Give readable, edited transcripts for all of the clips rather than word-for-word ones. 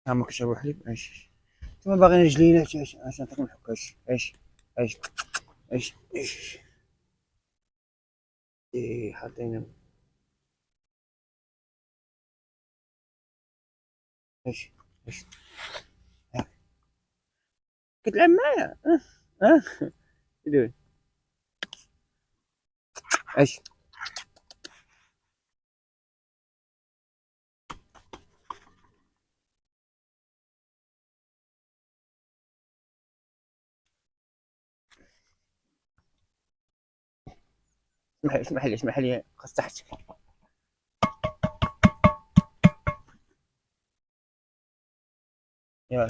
عمك شربوا حليب. ايش انتم باغيين رجلينا؟ ايش عشان نعطيكم الحك. ايش ايش ايه حاطين. ايش ايش ها، كتلعب معايا؟ ها يدوي. ايش اسمح لي قصحتك. يلا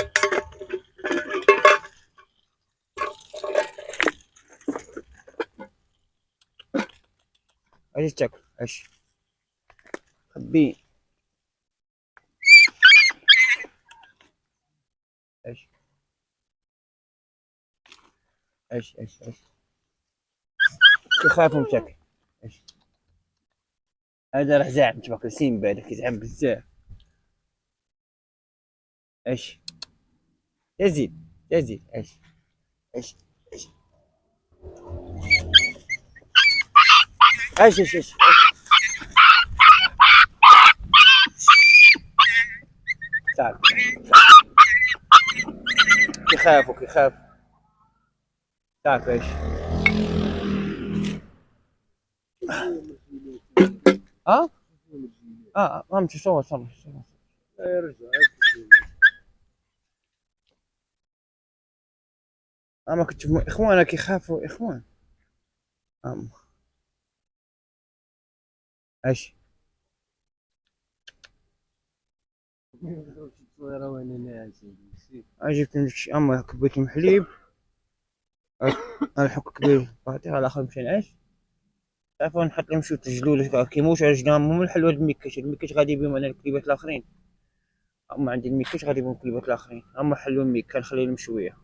ايش تاكل؟ ايش خبيه؟ ايش ايش يخاف مسك. ايش هذا راح زعم تبقى سيمبا، هذاك يزعم بزاف. ايش يزيد ايش ايش ايش تعال. يخاف. تعرف ايش؟ اه امشي صور. لا يا رجل اما كنت اخوانك يخافوا اخوان. أم. ايش جبت لك اما كبيت من حليب. الحك كبير بعطيها على اخر مشان ايش؟ تعرفون نحط لهم شو تجلول كيموش على جنام مو الحلوة المكش غادي بهم انا الكليبات الاخرين. اما عندي المكش غادي بهم الكليبات الاخرين. اما حلو الميك كان خليهم شويه.